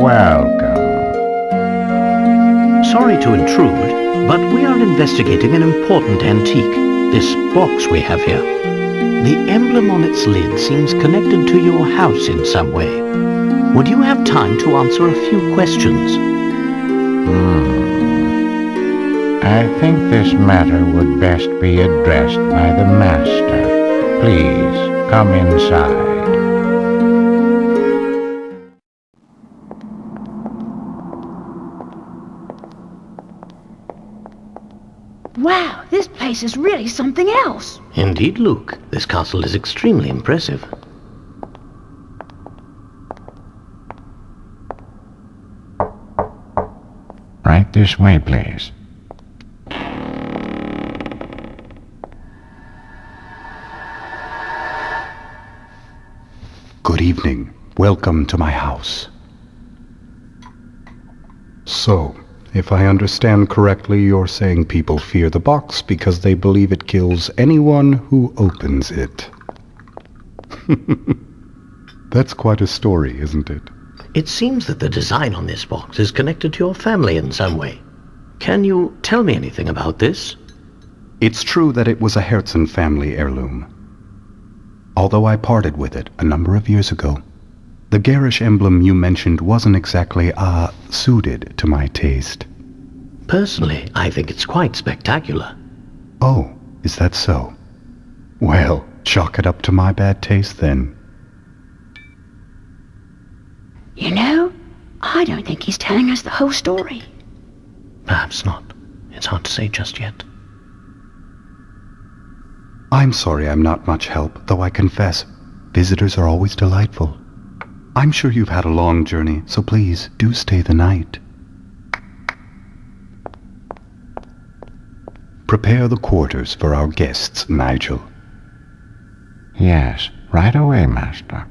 Welcome. Sorry to intrude, but we are investigating an important antique, this box we have here. The emblem on its lid seems connected to your house in some way. Would you have time to answer a few questions? I think this matter would best be addressed by the Master. Please, come inside. Wow, this place is really something else. Indeed, Luke. This castle is extremely impressive. Right this way, please. Good evening. Welcome to my house. So, if I understand correctly, you're saying people fear the box because they believe it kills anyone who opens it. That's quite a story, isn't it? It seems that the design on this box is connected to your family in some way. Can you tell me anything about this? It's true that it was a Herzen family heirloom. Although I parted with it a number of years ago, the garish emblem you mentioned wasn't exactly, suited to my taste. Personally, I think it's quite spectacular. Oh, is that so? Well, chalk it up to my bad taste then. You know, I don't think he's telling us the whole story. Perhaps not. It's hard to say just yet. I'm sorry I'm not much help, though I confess, visitors are always delightful. I'm sure you've had a long journey, so please do stay the night. Prepare the quarters for our guests, Nigel. Yes, right away, Master.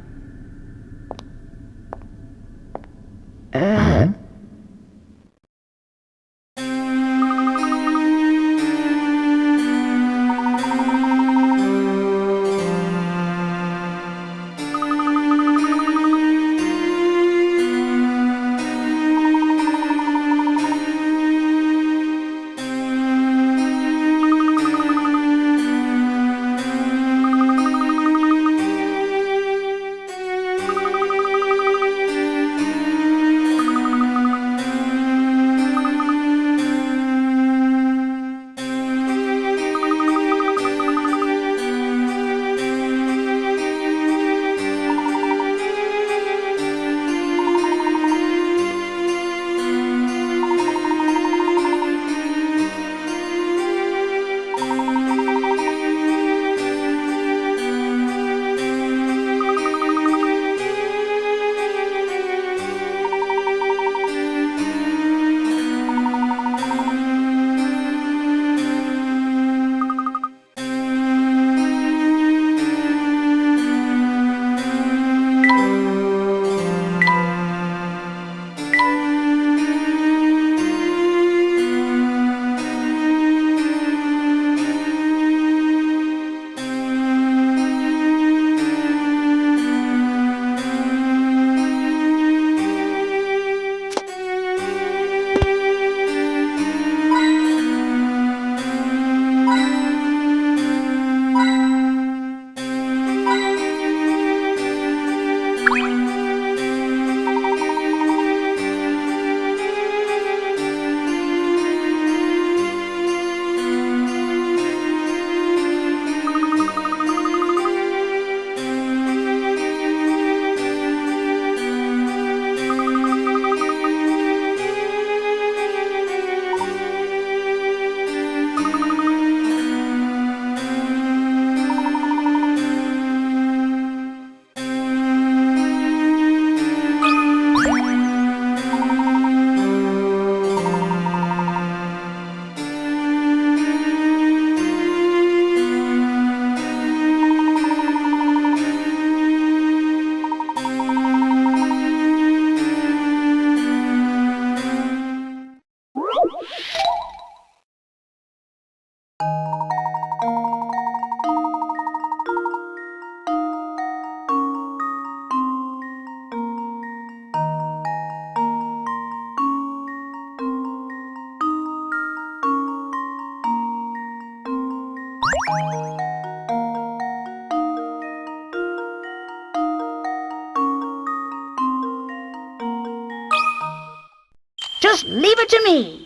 Just leave it to me.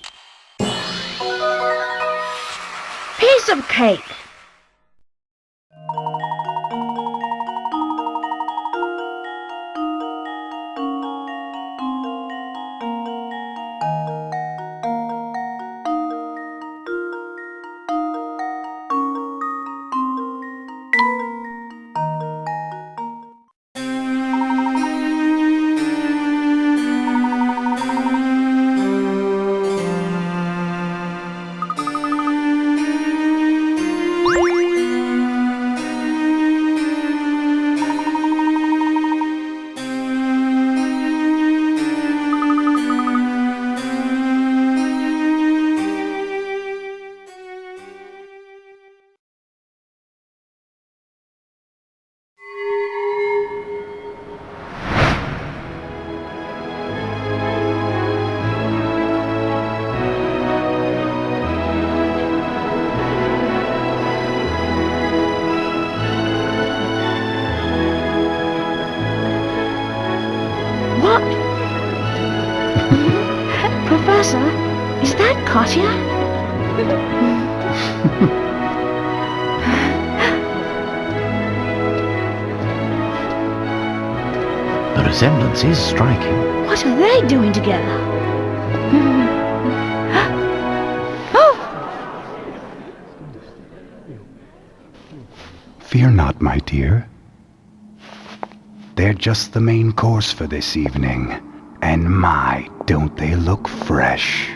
Piece of cake. What? Professor, is that Katya? The resemblance is striking. What are they doing together? Oh! Fear not, my dear. They're just the main course for this evening. And my, don't they look fresh.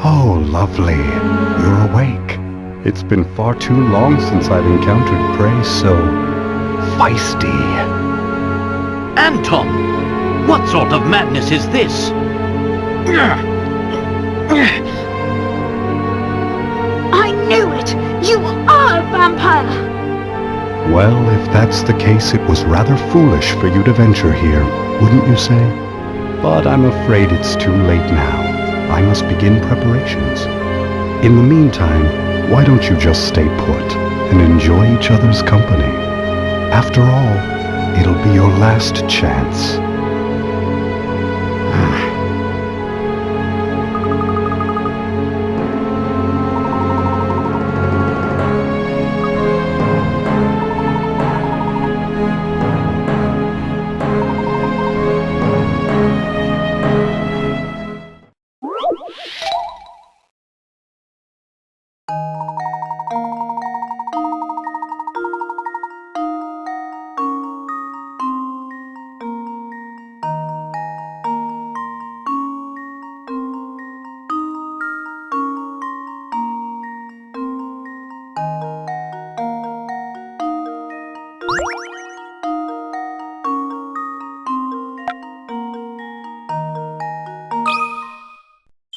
Oh, lovely. You're awake. It's been far too long since I've encountered prey so feisty. Anton! What sort of madness is this? I knew it! You are a vampire! Well, if that's the case, it was rather foolish for you to venture here, wouldn't you say? But I'm afraid it's too late now. I must begin preparations. In the meantime, why don't you just stay put and enjoy each other's company? After all, it'll be your last chance.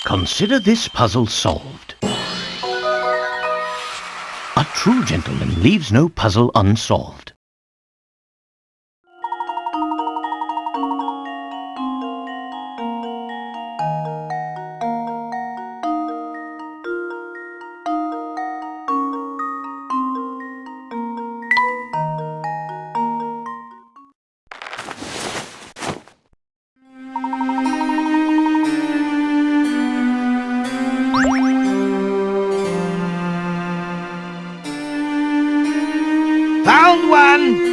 Consider this puzzle solved. A true gentleman leaves no puzzle unsolved. Found one!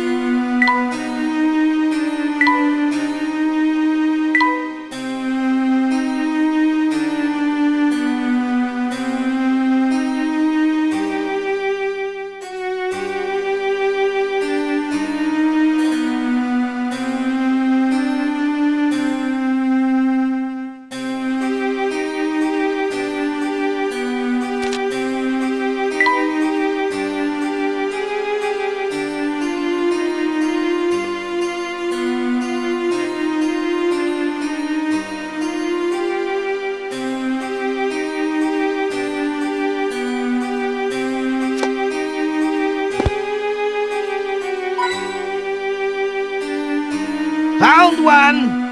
Found one!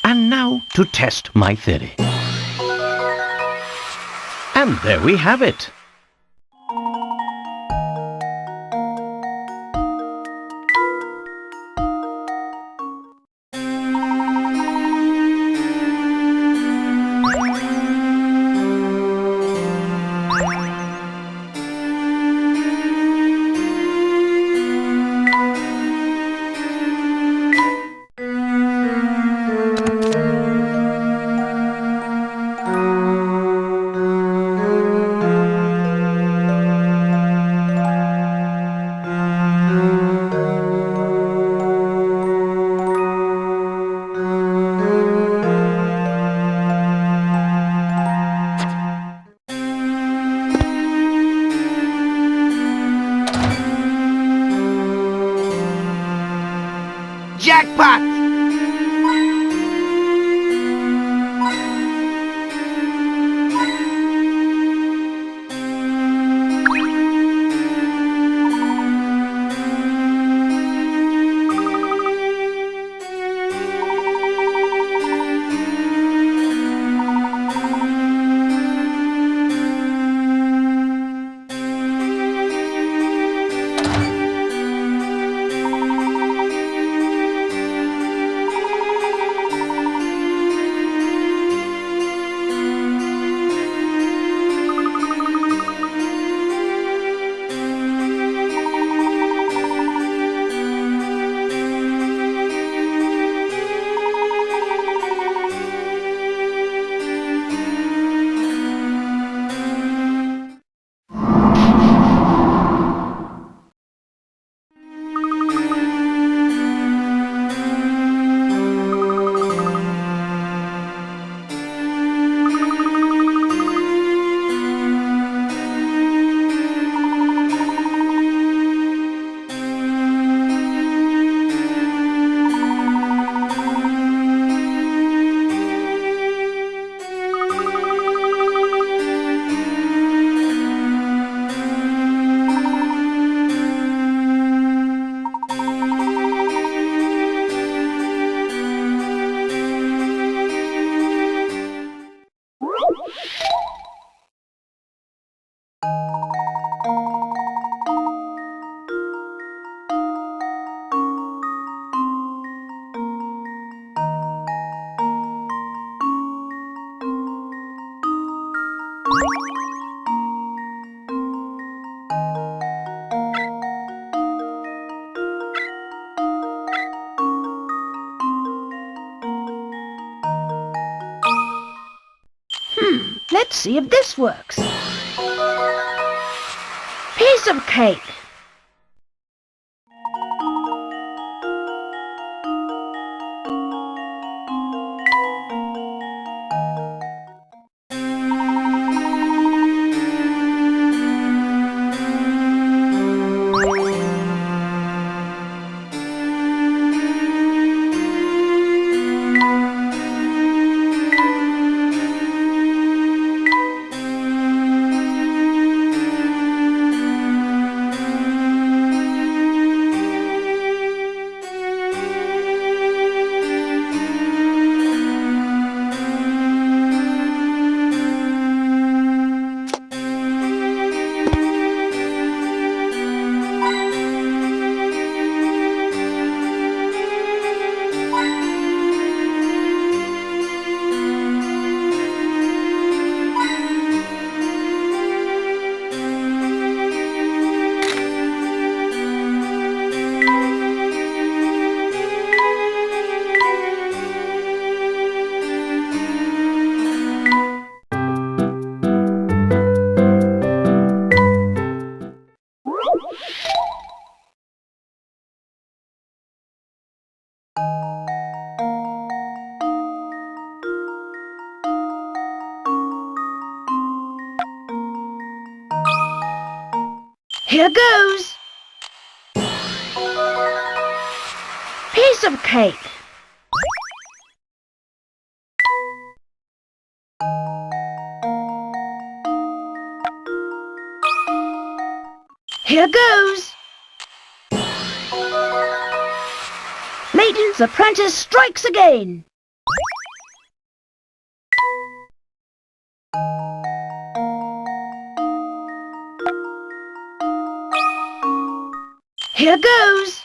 And now to test my theory. And there we have it. Jackpot! Let's see if this works. Piece of cake. Here goes. Piece of cake. Here goes. Layton's apprentice strikes again. Here goes.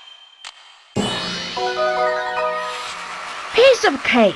Piece of cake.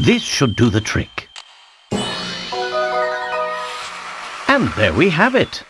This should do the trick. And there we have it.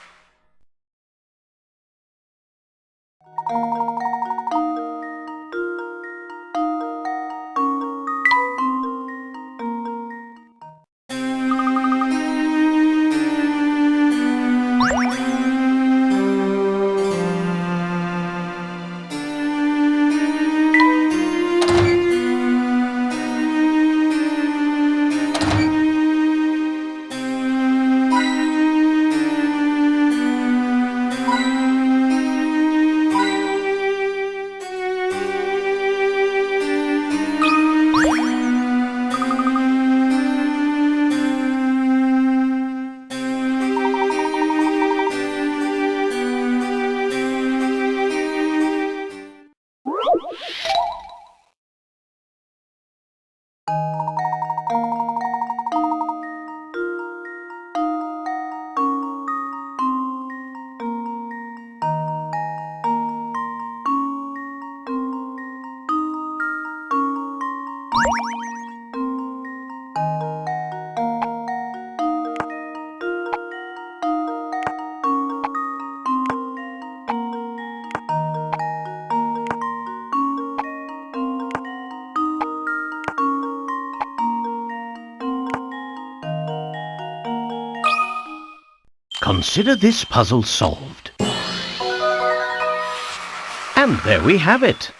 Consider this puzzle solved. And there we have it.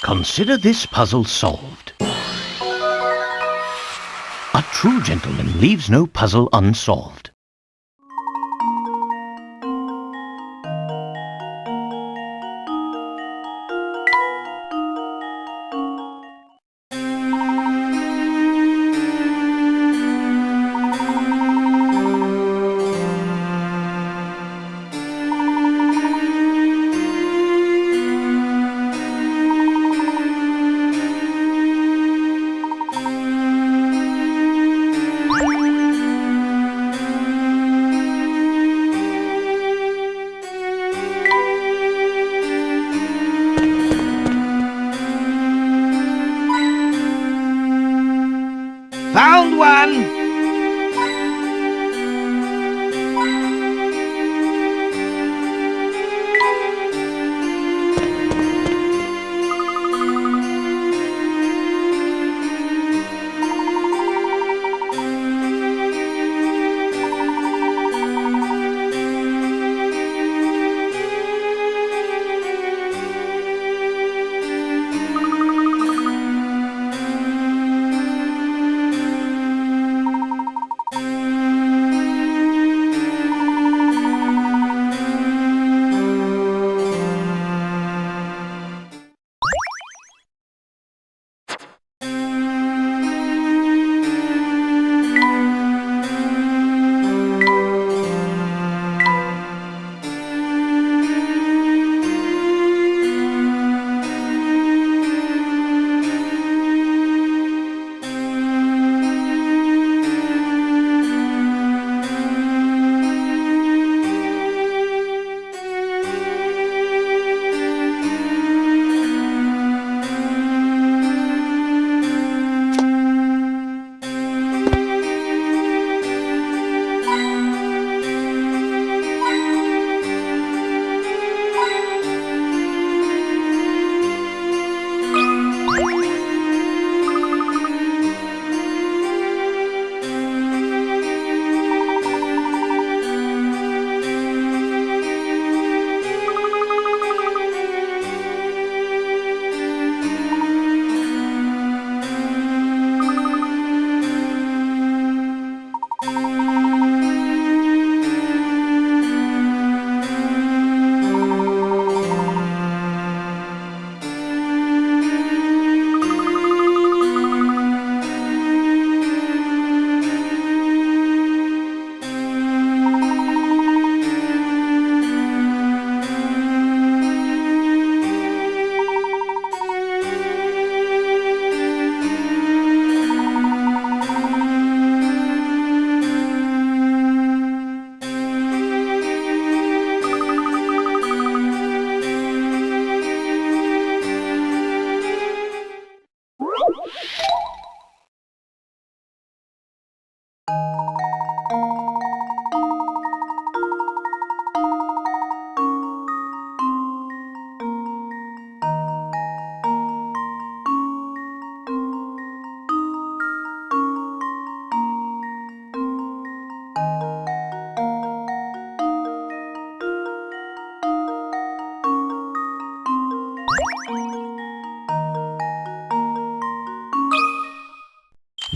Consider this puzzle solved. A true gentleman leaves no puzzle unsolved. Found one!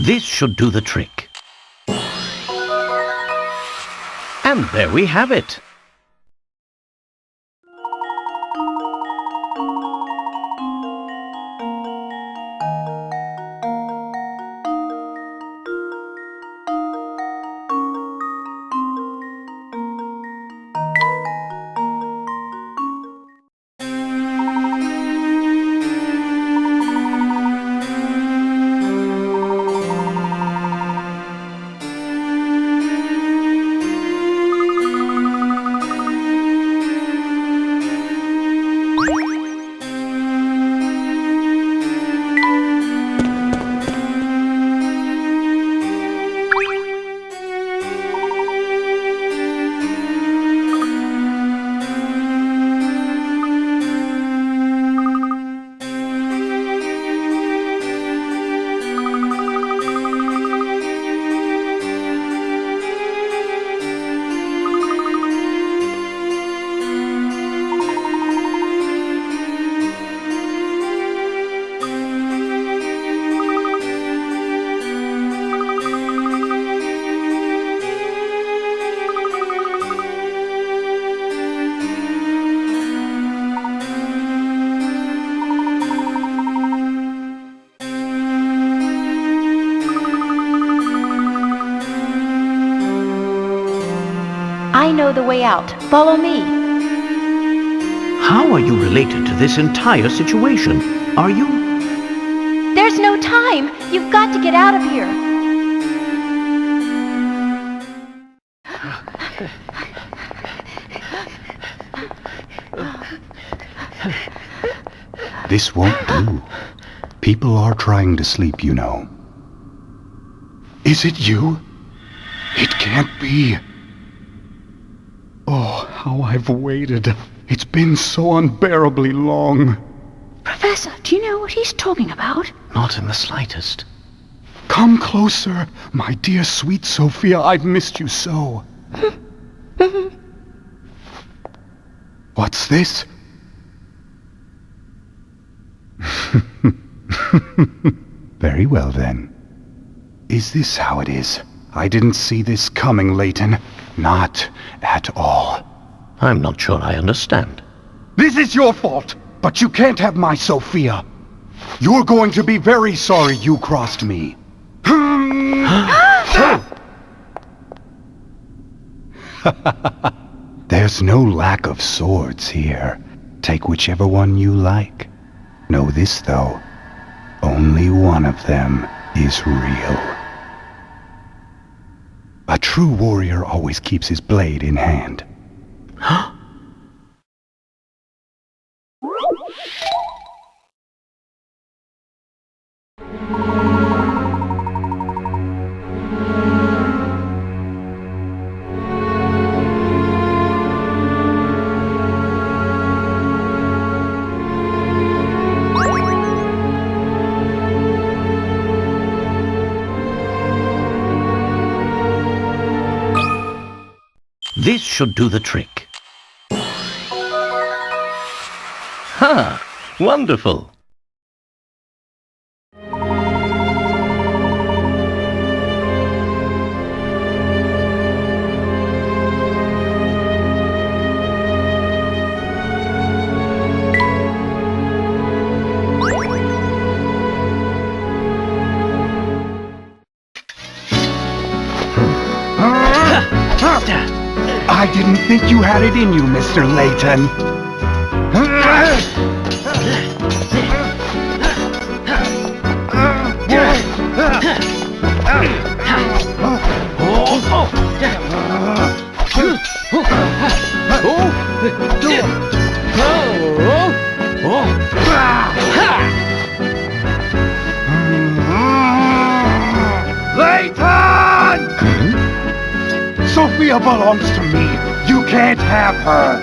This should do the trick. And there we have it. know the way out. Follow me. How are you related to this entire situation? Are you? There's no time. You've got to get out of here. This won't do. People are trying to sleep, you know. Is it you? It can't be. Oh, how I've waited. It's been so unbearably long. Professor, do you know what he's talking about? Not in the slightest. Come closer, my dear sweet Sophia. I've missed you so. What's this? Very well, then. Is this how it is? I didn't see this coming, Layton. Not at all. I'm not sure I understand. This is your fault, but you can't have my Sophia. You're going to be very sorry you crossed me. There's no lack of swords here. Take whichever one you like. Know this, though. Only one of them is real. A true warrior always keeps his blade in hand. This should do the trick. Ha! Wonderful! I didn't think you had it in you, Mr. Layton. Layton! Sophia belongs to me. You can't have her.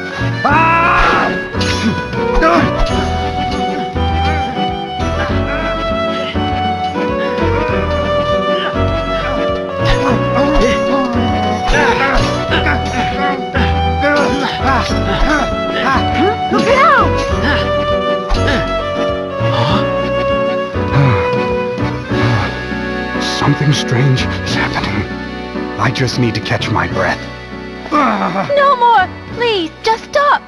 Look out! Something strange is happening. I just need to catch my breath. No more! Please, just stop!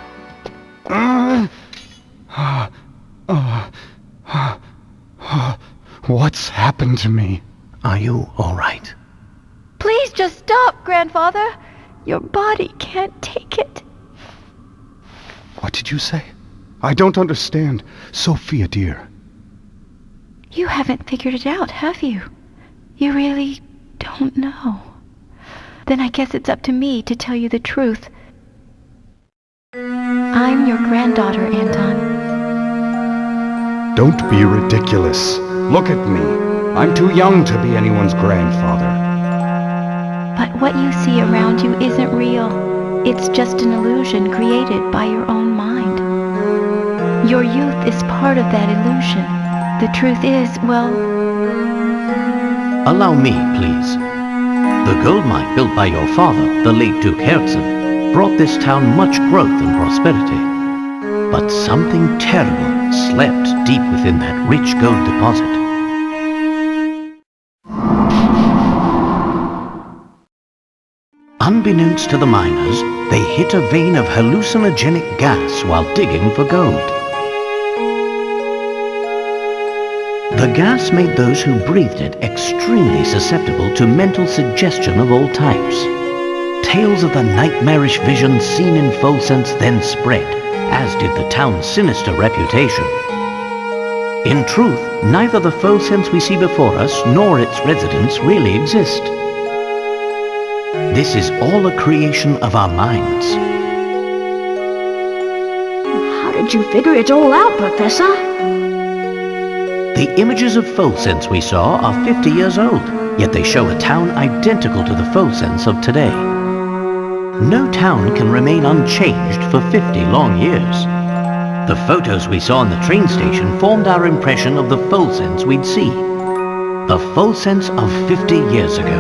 What's happened to me? Are you all right? Please just stop, Grandfather. Your body can't take it. What did you say? I don't understand. Sophia, dear. You haven't figured it out, have you? You really don't know. Then I guess it's up to me to tell you the truth. I'm your granddaughter, Anton. Don't be ridiculous. Look at me. I'm too young to be anyone's grandfather. But what you see around you isn't real. It's just an illusion created by your own mind. Your youth is part of that illusion. The truth is, well... Allow me, please. The gold mine built by your father, the late Duke Herzen, brought this town much growth and prosperity. But something terrible slept deep within that rich gold deposit. Unbeknownst to the miners, they hit a vein of hallucinogenic gas while digging for gold. The gas made those who breathed it extremely susceptible to mental suggestion of all types. tales of the nightmarish visions seen in Folsense then spread, as did the town's sinister reputation. In truth, neither the Folsense we see before us nor its residents really exist. This is all a creation of our minds. How did you figure it all out, Professor? The images of Folsense we saw are 50 years old, yet they show a town identical to the Folsense of today. No town can remain unchanged for 50 long years. The photos we saw in the train station formed our impression of the Folsense we'd see. The Folsense of 50 years ago.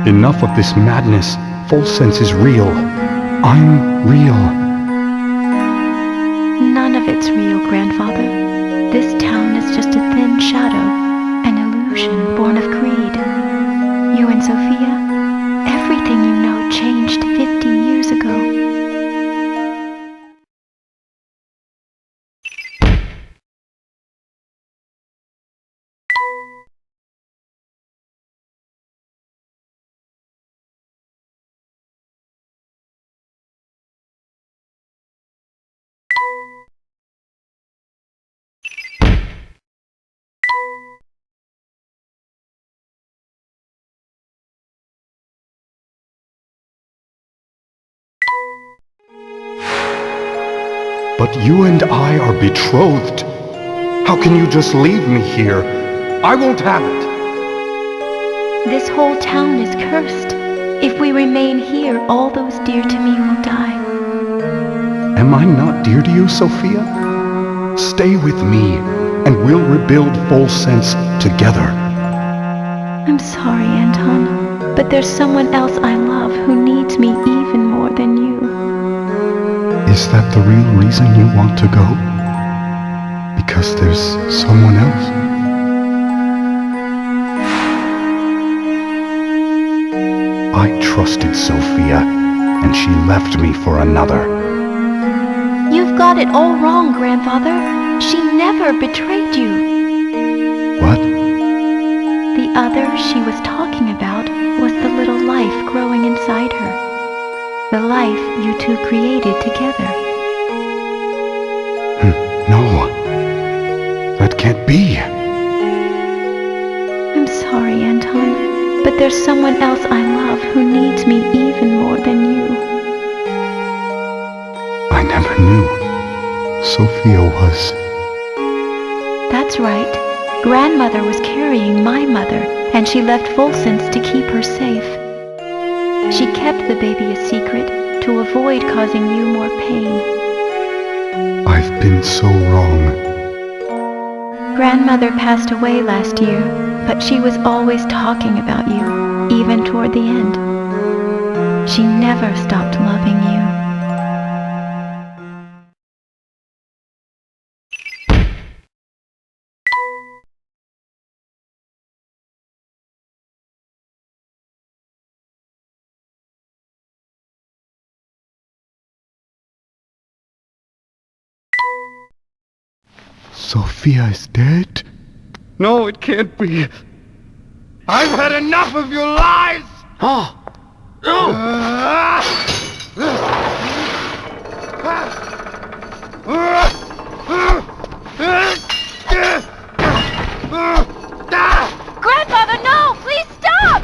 Enough of this madness. Folsense is real. I'm real. None of it's real, Grandfather. This town is just a thin shadow, an illusion born of greed. You and Sophia, everything you know changed 50 years ago. But you and I are betrothed. How can you just leave me here? I won't have it. This whole town is cursed. If we remain here, all those dear to me will die. Am I not dear to you, Sophia? Stay with me, and we'll rebuild Folsense together. I'm sorry, Anton, but there's someone else I love who needs me even more than you. Is that the real reason you want to go? Because there's someone else? I trusted Sophia, and she left me for another. You've got it all wrong, Grandfather. She never betrayed you. What? The other she was talking about was the little life growing inside her. The life you two created together. No. That can't be. I'm sorry, Anton, but there's someone else I love who needs me even more than you. I never knew. Sophia was... That's right. Grandmother was carrying my mother, and she left Folsense to keep her safe. She kept the baby a secret to avoid causing you more pain. I've been so wrong. Grandmother passed away last year, but she was always talking about you, even toward the end. She never stopped loving you. Sophia is dead? No, it can't be. I've had enough of your lies! Oh! No! Grandfather, no! Please stop!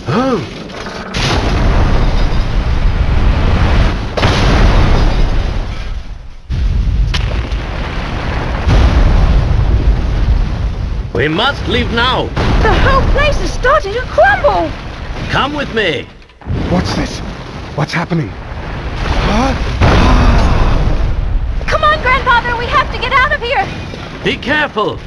Oh! We must leave now. The whole place is starting to crumble! Come with me. What's this? What's happening? Come on, Grandfather, we have to get out of here! Be careful.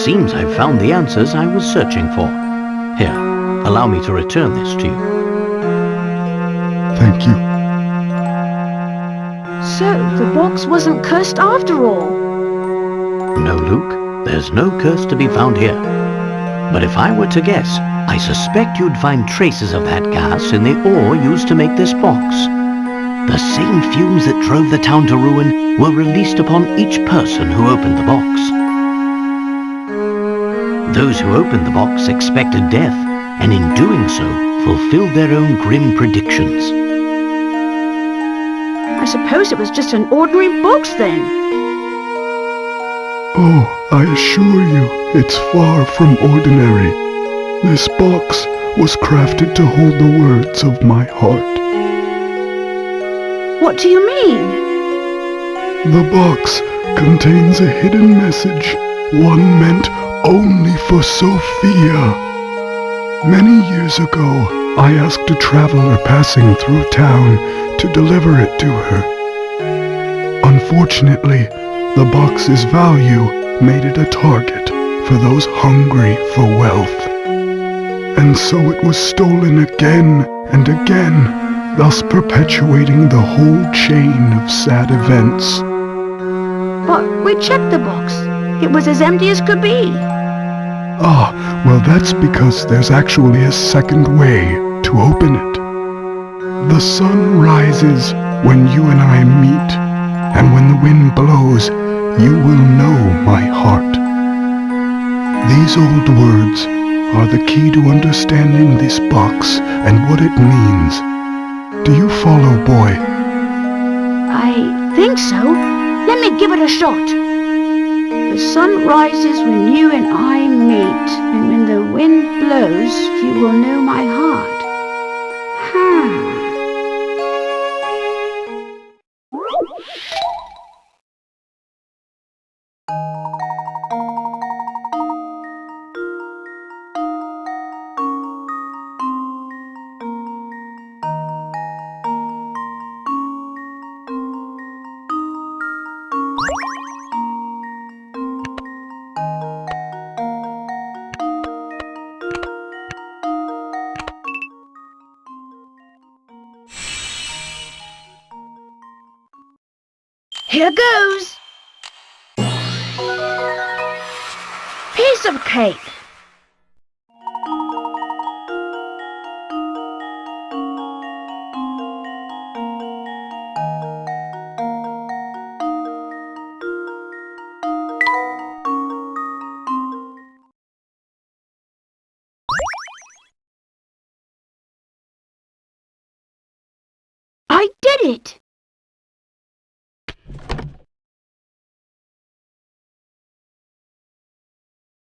seems I've found the answers I was searching for. Here, allow me to return this to you. Thank you. So, the box wasn't cursed after all. No, Luke, there's no curse to be found here. But if I were to guess, I suspect you'd find traces of that gas in the ore used to make this box. The same fumes that drove the town to ruin were released upon each person who opened the box. Those who opened the box expected death, and in doing so, fulfilled their own grim predictions. I suppose it was just an ordinary box then. Oh, I assure you, it's far from ordinary. This box was crafted to hold the words of my heart. What do you mean? The box contains a hidden message, one meant only for Sophia. Many years ago, I asked a traveler passing through town to deliver it to her. Unfortunately, the box's value made it a target for those hungry for wealth. And so it was stolen again and again, thus perpetuating the whole chain of sad events. But we checked the box. It was as empty as could be. Ah, well that's because there's actually a second way to open it. The sun rises when you and I meet, and when the wind blows, you will know my heart. These old words are the key to understanding this box and what it means. Do you follow, boy? I think so. Let me give it a shot. The sun rises when you and I meet, and when the wind blows, you will know my heart. Here goes. Piece of cake. I did it.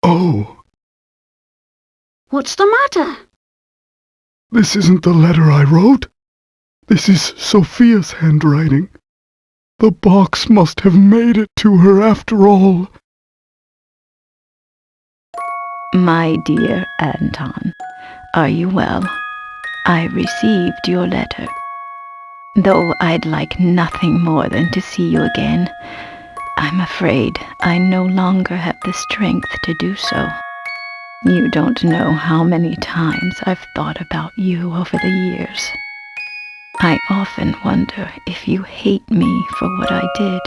Oh, What's the matter? this isn't the letter I wrote. This is Sophia's handwriting. The box must have made it to her after all. My dear Anton, are you well? I received your letter. Though I'd like nothing more than to see you again, I'm afraid I no longer have the strength to do so. You don't know how many times I've thought about you over the years. I often wonder if you hate me for what I did.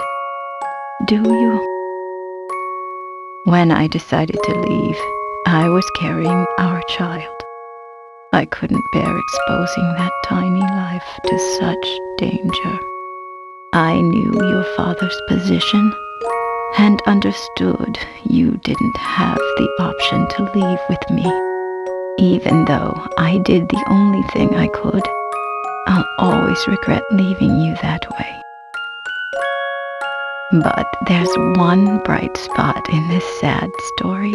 Do you? When I decided to leave, I was carrying our child. I couldn't bear exposing that tiny life to such danger. I knew your father's position and understood you didn't have the option to leave with me. Even though I did the only thing I could, I'll always regret leaving you that way. But there's one bright spot in this sad story,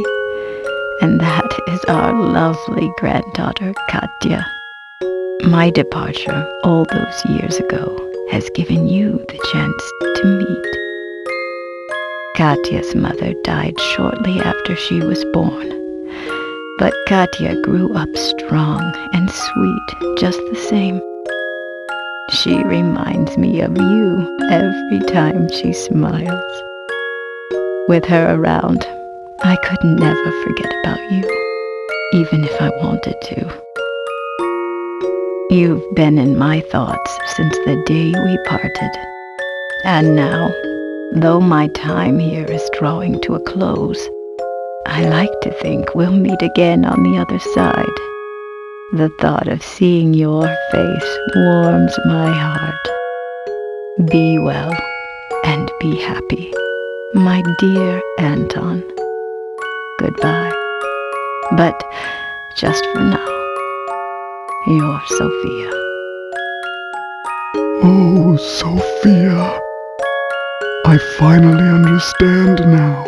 and that is our lovely granddaughter, Katya. My departure all those years ago has given you the chance to meet. Katya's mother died shortly after she was born, but Katya grew up strong and sweet just the same. She reminds me of you every time she smiles. With her around, I could never forget about you, even if I wanted to. You've been in my thoughts since the day we parted. And now, though my time here is drawing to a close, I like to think we'll meet again on the other side. The thought of seeing your face warms my heart. Be well and be happy, my dear Anton. Goodbye. But just for now, your Sophia. Oh, Sophia. I finally understand now.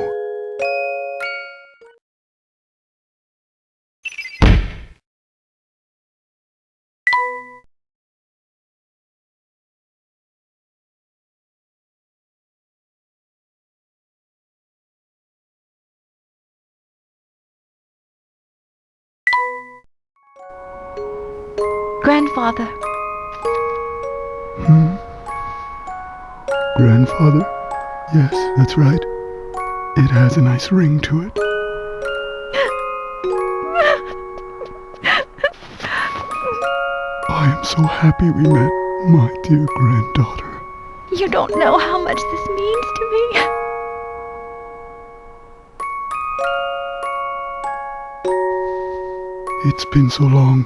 Grandfather. Grandfather? Yes, that's right. It has a nice ring to it. I am so happy we met, my dear granddaughter. You don't know how much this means to me. It's been so long,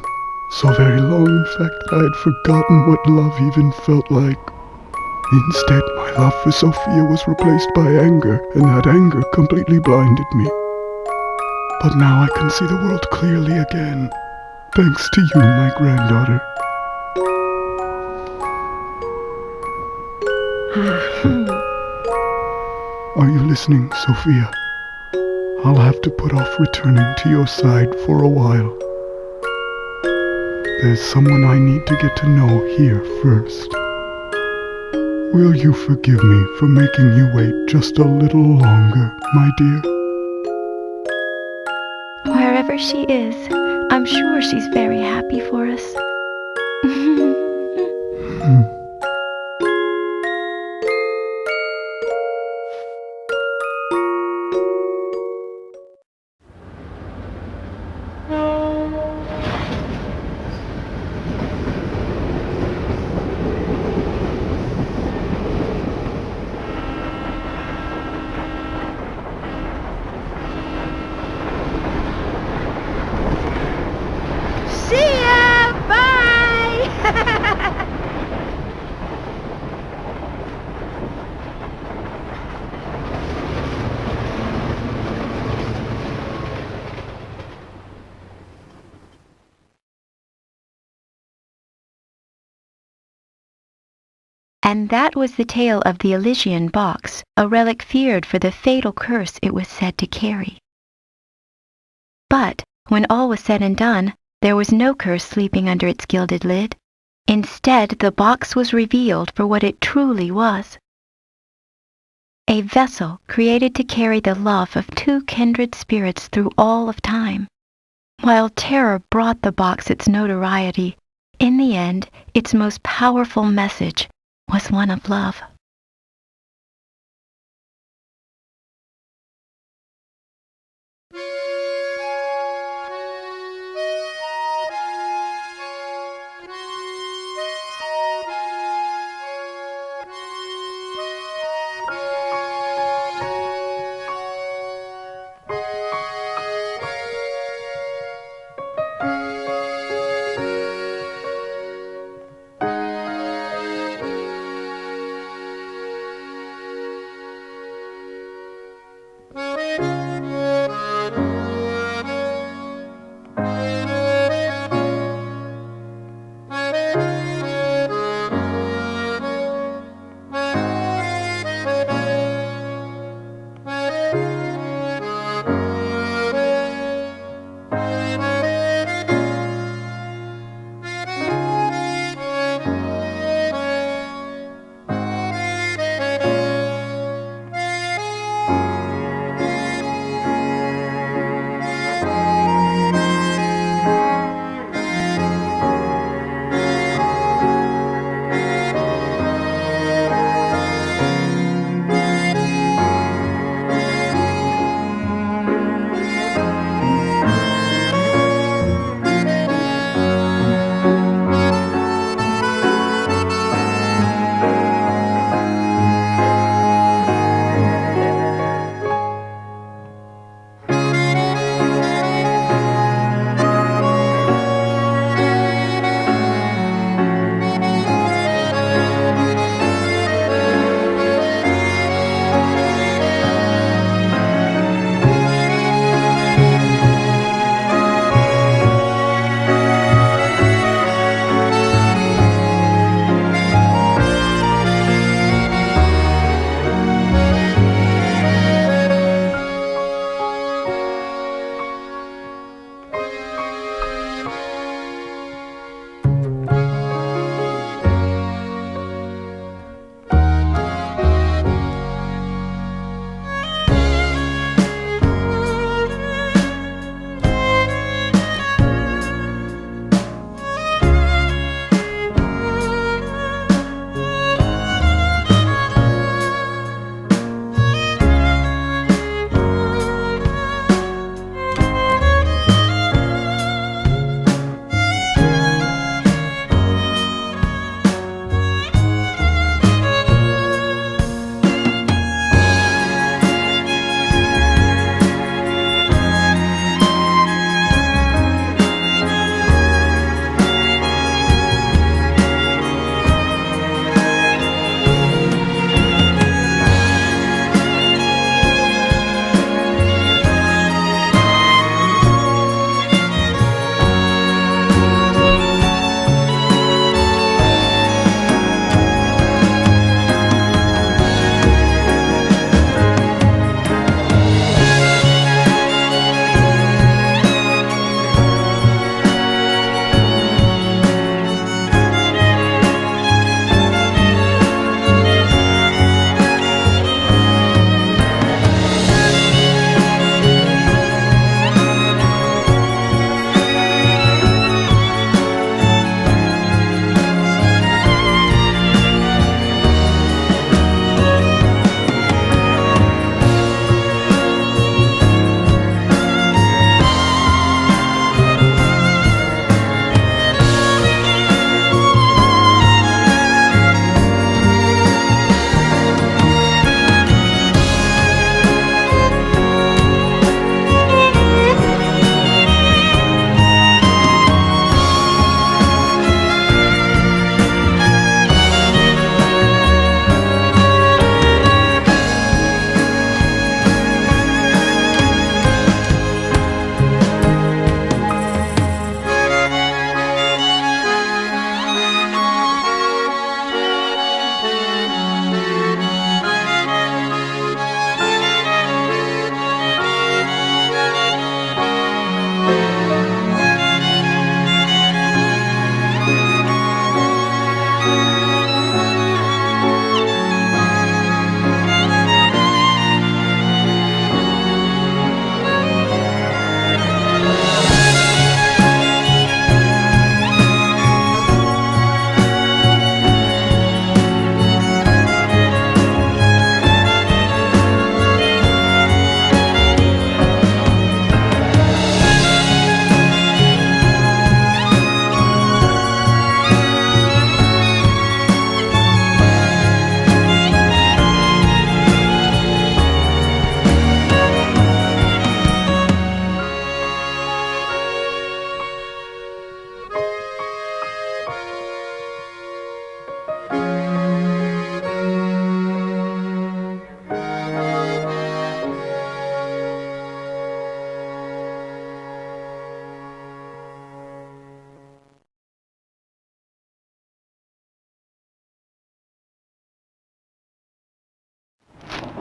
so very long in fact, that I had forgotten what love even felt like. Instead, my love for Sophia was replaced by anger, and that anger completely blinded me. But now I can see the world clearly again, thanks to you, my granddaughter. Are you listening, Sophia? I'll have to put off returning to your side for a while. There's someone I need to get to know here first. Will you forgive me for making you wait just a little longer, my dear? Wherever she is, I'm sure she's very happy for us. See ya! Bye! And that was the tale of the Elysian box, a relic feared for the fatal curse it was said to carry. But when all was said and done, there was no curse sleeping under its gilded lid. Instead, the box was revealed for what it truly was. A vessel created to carry the love of two kindred spirits through all of time. While terror brought the box its notoriety, in the end, its most powerful message was one of love.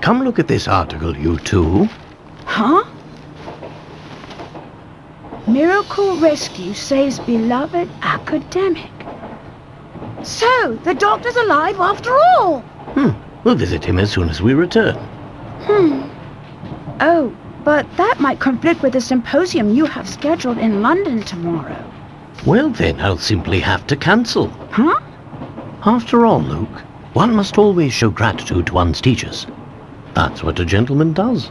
Come look at this article, you two. Huh? Miracle Rescue saves beloved academic. So, the doctor's alive after all! We'll visit him as soon as we return. Oh, but that might conflict with the symposium you have scheduled in London tomorrow. Well then, I'll simply have to cancel. Huh? After all, Luke, one must always show gratitude to one's teachers. That's what a gentleman does.